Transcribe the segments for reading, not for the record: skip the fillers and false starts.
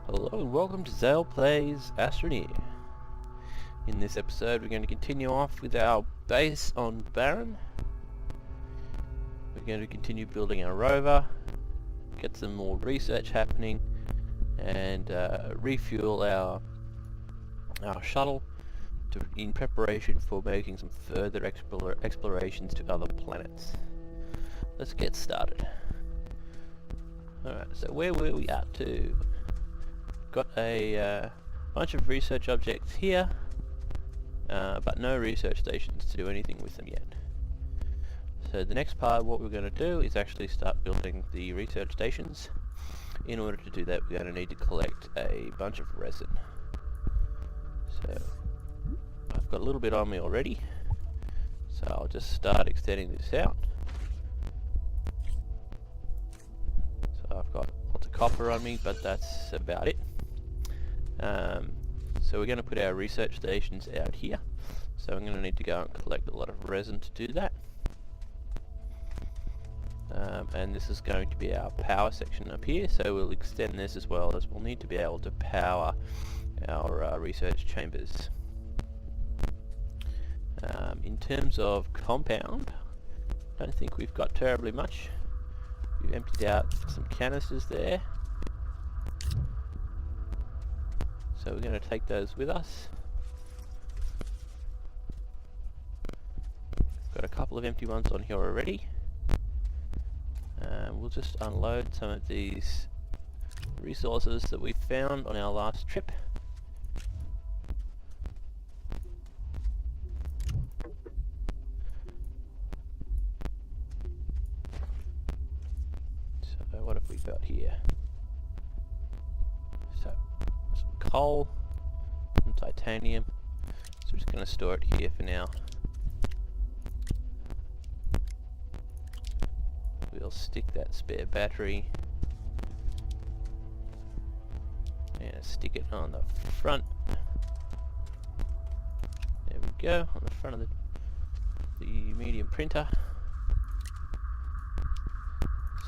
Hello and welcome to Zailleh Plays Astroneer. In this episode we're going to continue off with our base on Barren. We're going to continue building our rover, get some more research happening, and refuel our shuttle in preparation for making some further explorations to other planets. Let's get started. Alright, so where were we up to? Got a bunch of research objects here, but no research stations to do anything with them yet. So the next part, what we're going to do is actually start building the research stations. In order to do that, we're going to need to collect a bunch of resin. So I've got a little bit on me already, so I'll just start extending this out. So I've got lots of copper on me, but that's about it. So we're going to put our research stations out here, so I'm going to need to go and collect a lot of resin to do that. And this is going to be our power section up here, so we'll extend this as well, as we'll need to be able to power our research chambers. In terms of compound, I don't think we've got terribly much. We've emptied out some canisters there, so we're going to take those with us. Got a couple of empty ones on here already. We'll just unload some of these resources that we found on our last trip. So what have we got here? So some coal and titanium. So we're just going to store it here for now. We'll stick that spare battery and stick it on the front. There we go, on the front of the medium printer.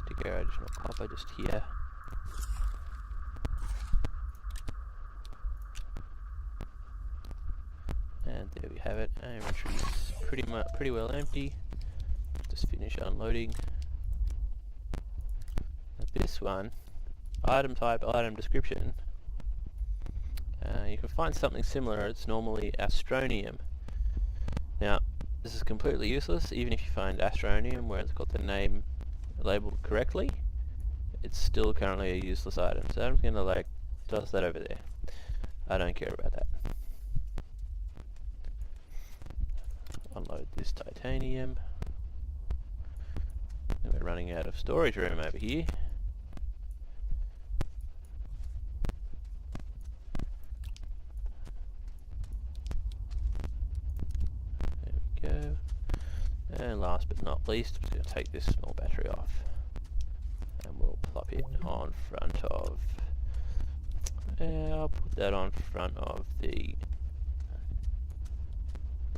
Stick our additional copper just here. And there we have it. Our inventory is pretty well empty. Just finish unloading. This one, item type, item description, you can find something similar. It's normally Astroneer. Now this is completely useless. Even if you find Astroneer where it's got the name labeled correctly, it's still currently a useless item, so I'm going to toss that over there. I don't care about that. Unload this titanium. And we're running out of storage room over here. And last but not least, I'm just going to take this small battery off, and we'll plop it on front of. I'll put that on front of the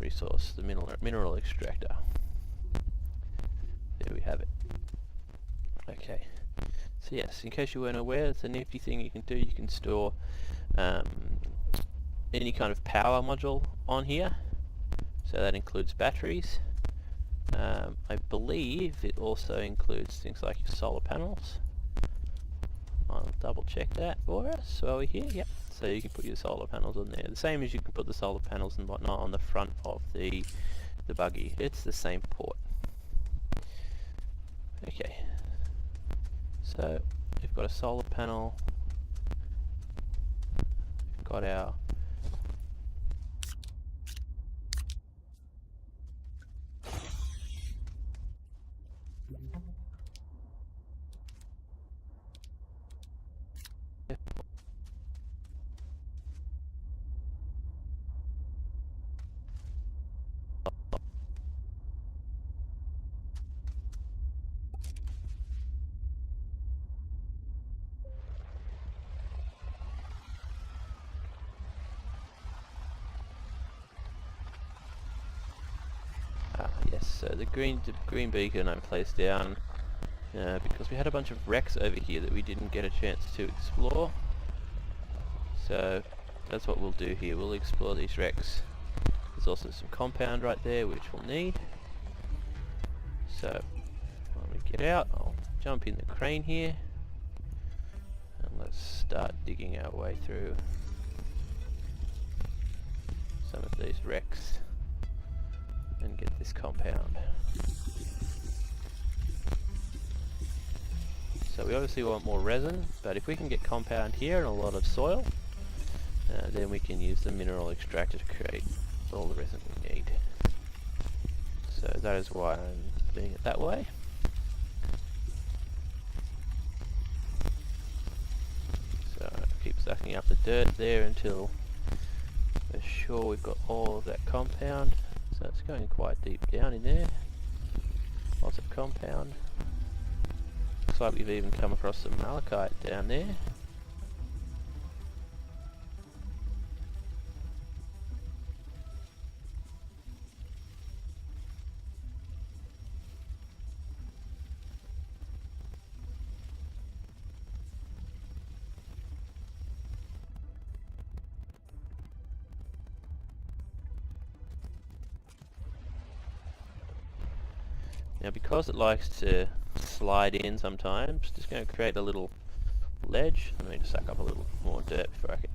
resource, the mineral extractor. There we have it. Okay. So yes, in case you weren't aware, it's a nifty thing you can do. You can store any kind of power module on here. So that includes batteries. I believe it also includes things like your solar panels. I'll double check that for us while we're here. Yep. So you can put your solar panels on there. The same as you can put the solar panels and whatnot on the front of the buggy. It's the same port. Okay. So we've got a solar panel. We've got our yes, so the green beacon I placed down because we had a bunch of wrecks over here that we didn't get a chance to explore. So that's what we'll do here. We'll explore these wrecks. There's also some compound right there which we'll need. So when we get out, I'll jump in the crane here and let's start digging our way through some of these wrecks and get this compound. So we obviously want more resin, but if we can get compound here and a lot of soil, then we can use the mineral extractor to create all the resin we need. So that is why I'm doing it that way. So keep sucking up the dirt there until we're sure we've got all of that compound. So it's going quite deep down in there. Lots of compound. Looks like we've even come across some malachite down there. Now because it likes to slide in sometimes, just going to create a little ledge. I need to suck up a little more dirt before I can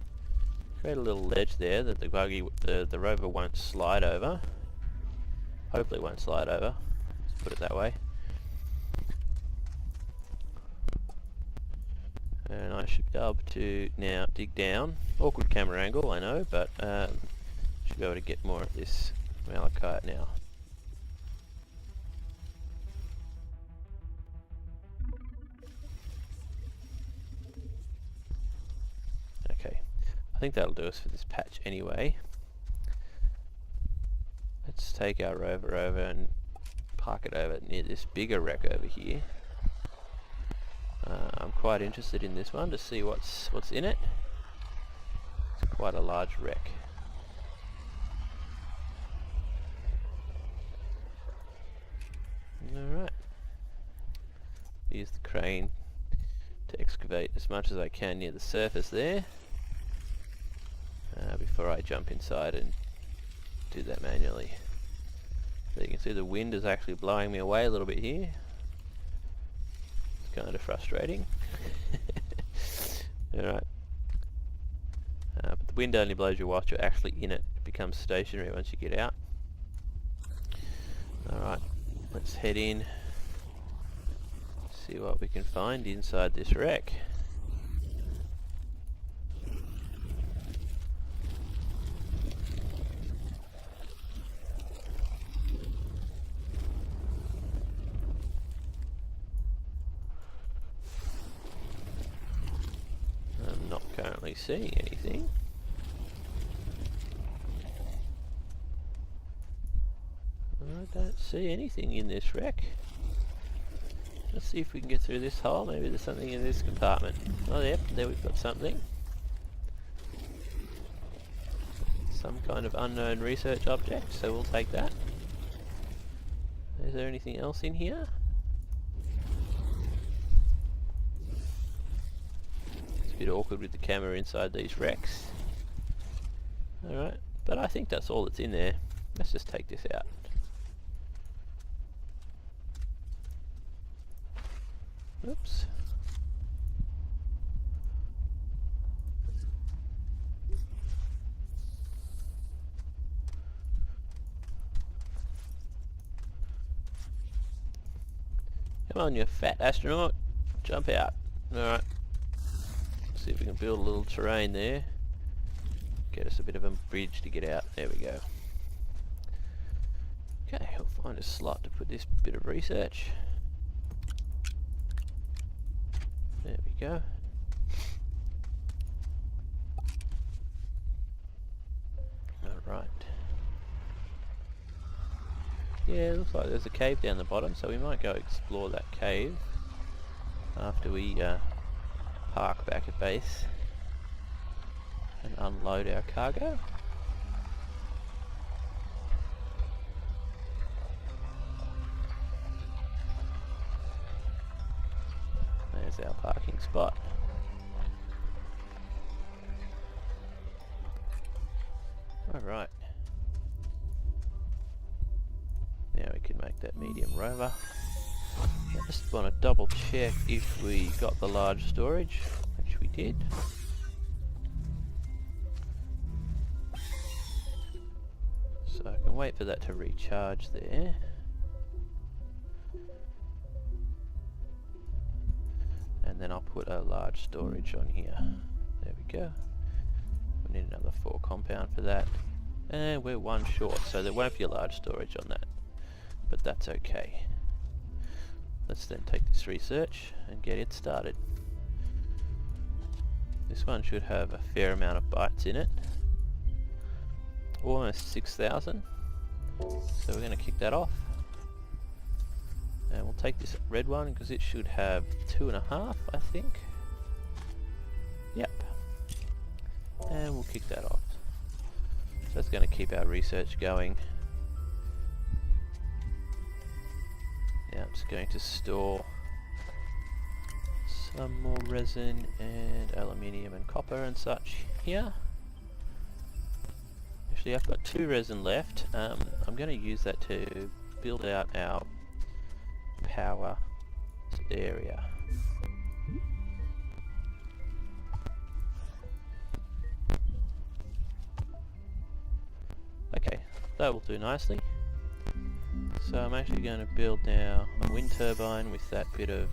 create a little ledge there that the rover won't slide over. Hopefully it won't slide over, let's put it that way. And I should be able to now dig down. Awkward camera angle, I know, but should be able to get more of this malachite now. I think that'll do us for this patch anyway. Let's take our rover over and park it over near this bigger wreck over here. I'm quite interested in this one to see what's in it. It's quite a large wreck. Alright. Use the crane to excavate as much as I can near the surface there. Before I jump inside and do that manually. So you can see the wind is actually blowing me away a little bit here. It's kind of frustrating. Alright. But the wind only blows you whilst you're actually in it. It becomes stationary once you get out. Alright, let's head in. See what we can find inside this wreck. Seeing anything. I don't see anything in this wreck. Let's see if we can get through this hole. Maybe there's something in this compartment. Oh yep, there we've got something. Some kind of unknown research object, so we'll take that. Is there anything else in here? A bit awkward with the camera inside these wrecks. Alright, but I think that's all that's in there. Let's just take this out. Oops. Come on, you fat astronaut. Jump out. Alright. See if we can build a little terrain there. Get us a bit of a bridge to get out. There we go. Okay, we'll find a slot to put this bit of research. There we go. Alright. Yeah, it looks like there's a cave down the bottom, so we might go explore that cave after we park back at base and unload our cargo. There's our parking spot. Alright. Now we can make that medium rover. I just want to double check if we got the large storage, which we did. So I can wait for that to recharge there. And then I'll put a large storage on here. There we go. We need another 4 compound for that. And we're 1 short, so there won't be a large storage on that. But that's okay. Let's then take this research and get it started. This one should have a fair amount of bytes in it. Almost 6,000. So we're going to kick that off. And we'll take this red one because it should have 2.5, I think. Yep. And we'll kick that off. So that's going to keep our research going. Now I'm just going to store some more resin and aluminium and copper and such here. Actually, I've got 2 resin left. I'm going to use that to build out our power area. Okay, that will do nicely. So I'm actually going to build now a wind turbine with that bit of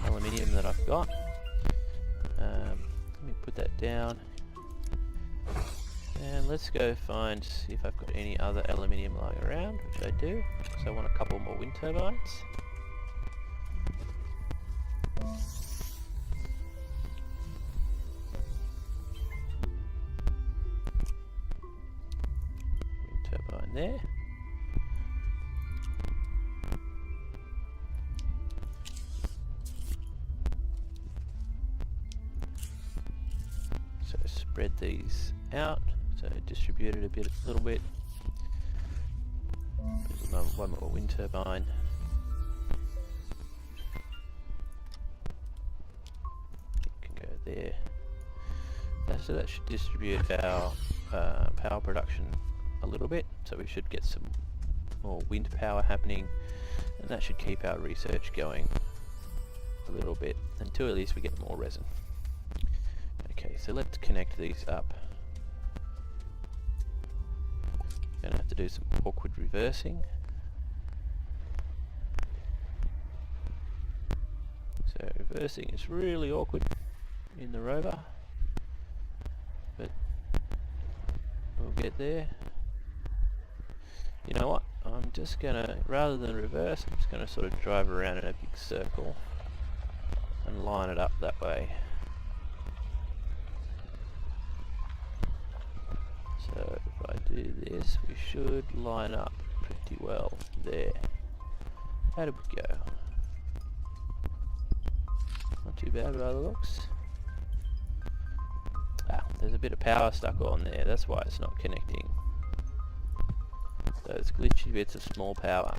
aluminium that I've got. Let me put that down. And let's go see if I've got any other aluminium lying around, which I do, because I want a couple more wind turbines. Wind turbine there. So spread these out. So distribute it a little bit. There's one more wind turbine. It can go there. So that should distribute our power production a little bit. So we should get some more wind power happening, and that should keep our research going a little bit until at least we get more resin. Okay, so let's connect these up. Gonna have to do some awkward reversing. So reversing is really awkward in the rover, but we'll get there. You know what? I'm just gonna, rather than reverse, I'm just gonna sort of drive around in a big circle and line it up that way. So if I do this, we should line up pretty well there. How did we go? Not too bad by the looks. Ah, there's a bit of power stuck on there, that's why it's not connecting. Those glitchy bits of small power.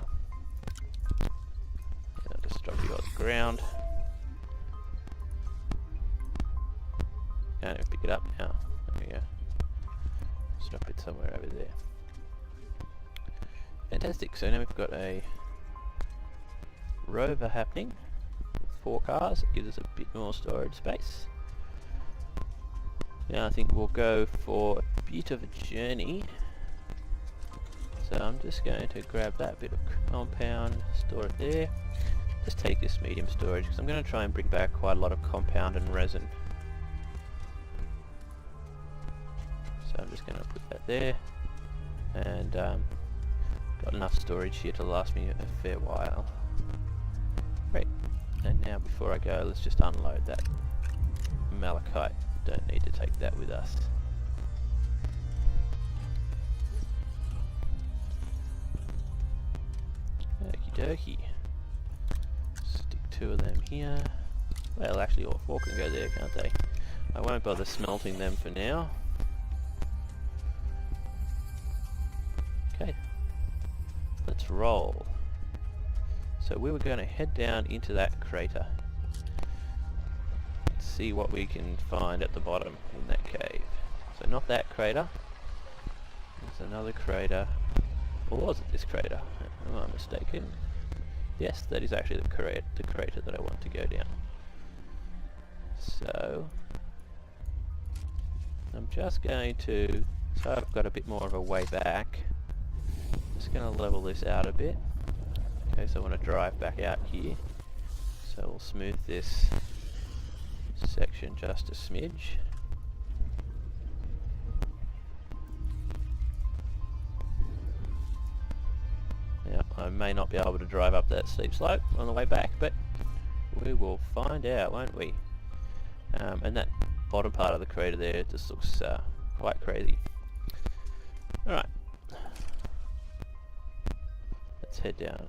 I'll just drop you on the ground. Can't even pick it up now. There we go. Drop it somewhere over there. Fantastic, so now we've got a rover happening with 4 cars. It gives us a bit more storage space. Now I think we'll go for a bit of a journey. So I'm just going to grab that bit of compound, store it there. Just take this medium storage because I'm going to try and bring back quite a lot of compound and resin. So I'm just going to put that there, and got enough storage here to last me a fair while. Great, and now before I go, let's just unload that malachite. Don't need to take that with us. Okie dokie. Stick 2 of them here. Well, actually all 4 can go there, can't they? I won't bother smelting them for now. Okay, let's roll. So we were going to head down into that crater. Let's see what we can find at the bottom in that cave. So not that crater, There's another crater. Or was it this crater? Am I mistaken? Yes, that is actually the crater that I want to go down. So I'm just going to, so I've got a bit more of a way back. Just going to level this out a bit. Okay, so I want to drive back out here. So we'll smooth this section just a smidge. Now, I may not be able to drive up that steep slope on the way back, but we will find out, won't we? And that bottom part of the crater there just looks quite crazy. Alright. Let's head down.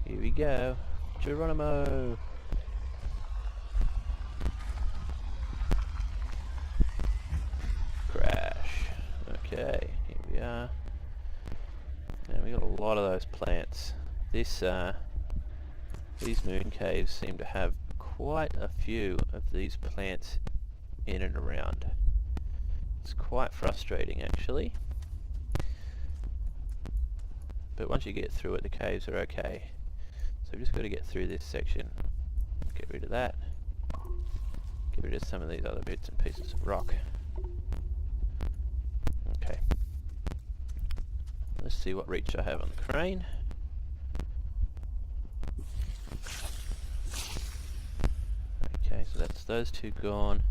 Here we go. Geronimo! Crash. Okay, here we are. And we got a lot of those plants. These moon caves seem to have quite a few of these plants in and around. It's quite frustrating actually. But once you get through it, the caves are okay. So we've just got to get through this section. Get rid of that. Get rid of some of these other bits and pieces of rock. Okay. Let's see what reach I have on the crane. Okay, so that's those two gone.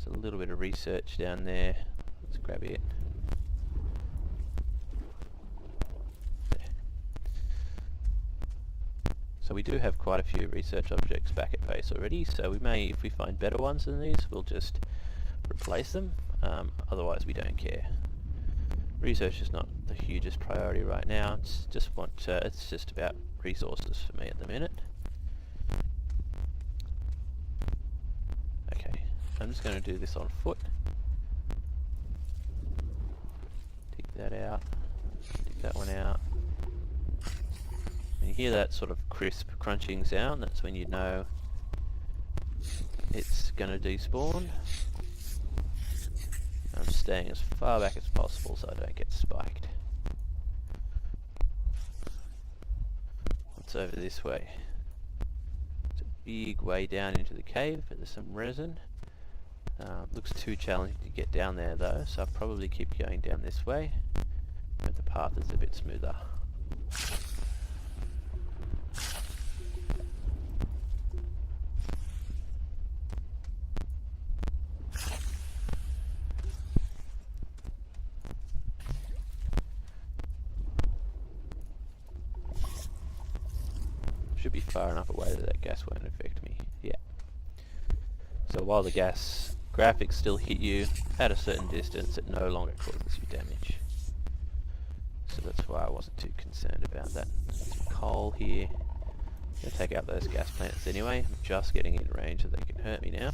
There's a little bit of research down there. Let's grab it. There. So we do have quite a few research objects back at base already, so we may, if we find better ones than these, we'll just replace them. Otherwise we don't care. Research is not the hugest priority right now. It's just it's just about resources for me at the minute. Okay, I'm just going to do this on foot. Dig that out. Dig that one out. When you hear that sort of crisp crunching sound, that's when you know it's going to despawn. I'm staying as far back as possible so I don't get spiked. What's over this way? It's a big way down into the cave, but there's some resin. Looks too challenging to get down there though, so I'll probably keep going down this way, but the path is a bit smoother. Should be far enough away that that gas won't affect me. Yeah. So while the gas graphics still hit you at a certain distance, it no longer causes you damage. So that's why I wasn't too concerned about that. Some coal here. I'm going to take out those gas plants anyway. I'm just getting in range so they can hurt me now.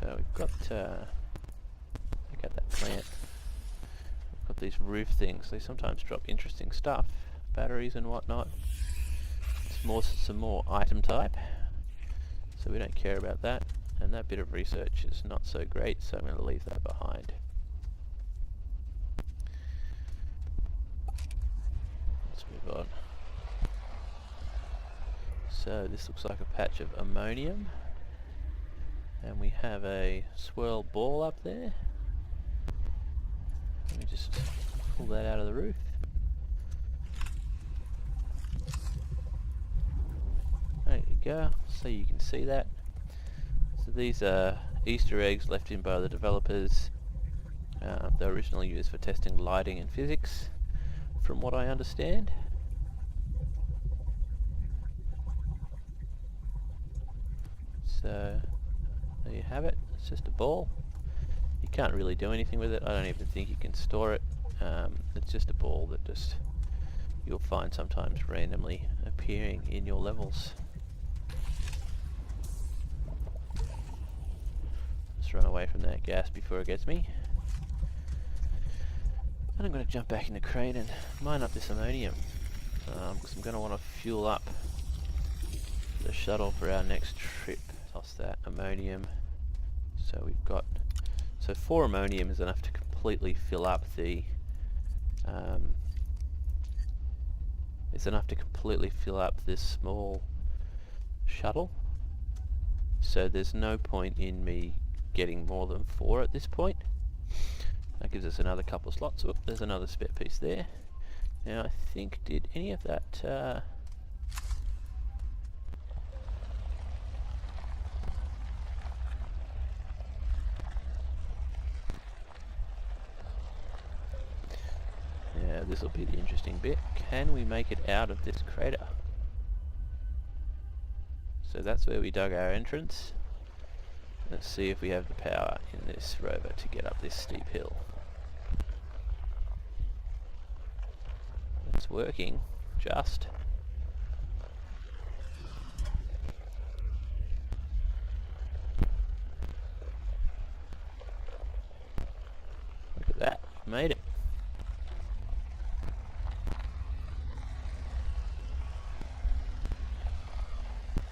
So we've got, check out that plant. We've got these roof things. They sometimes drop interesting stuff, batteries and whatnot. It's more some more item type, so we don't care about that. And that bit of research is not so great, so I'm going to leave that behind. Let's move on. So this looks like a patch of ammonium, and we have a swirl ball up there. Let me just pull that out of the roof. There you go, so you can see that. So these are Easter eggs left in by the developers. They were originally used for testing lighting and physics, from what I understand. So there you have it. It's just a ball. You can't really do anything with it. I don't even think you can store it. It's just a ball that just you'll find sometimes randomly appearing in your levels. Let's run away from that gas before it gets me. And I'm going to jump back in the crate and mine up this ammonium, because I'm going to want to fuel up the shuttle for our next trip. Toss that ammonium. So we've got, so 4 ammonium is enough to completely fill up the this small shuttle. So there's no point in me getting more than 4 at this point. That gives us another couple of slots. Oh, there's another spare piece there. Now I think, did any of that this will be the interesting bit. Can we make it out of this crater? So that's where we dug our entrance. Let's see if we have the power in this rover to get up this steep hill. It's working, just. Look at that, made it.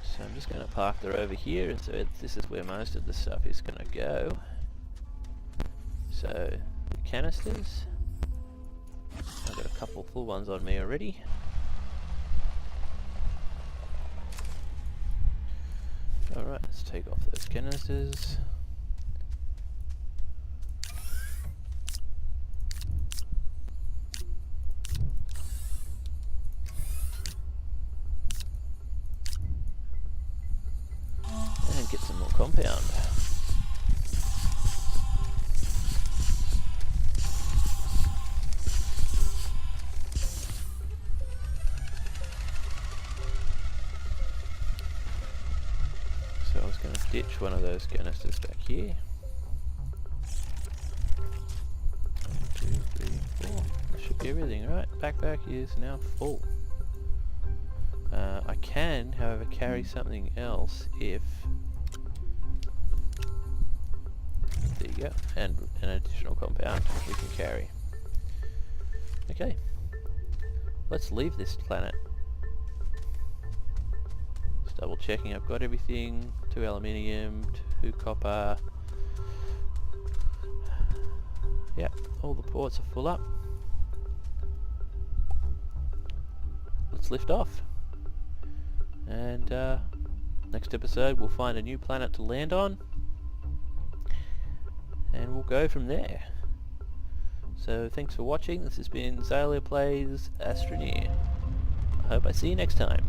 So I'm just going to park the rover here, and so this is where most of the stuff is going to go. So, canisters. I've got a couple full ones on me already. Alright, let's take off those canisters. And get some more compound. So I was going to ditch one of those canisters back here. 1, 2, 3, 4. That should be everything, right? Backpack is now full. I can, however, carry something else if... There you go. And an additional compound we can carry. Okay. Let's leave this planet. Just double checking I've got everything. 2 aluminium, 2 copper. Yep, all the ports are full up. Let's lift off. And next episode we'll find a new planet to land on. And we'll go from there. So thanks for watching. This has been Zailleh Plays Astroneer. I hope I see you next time.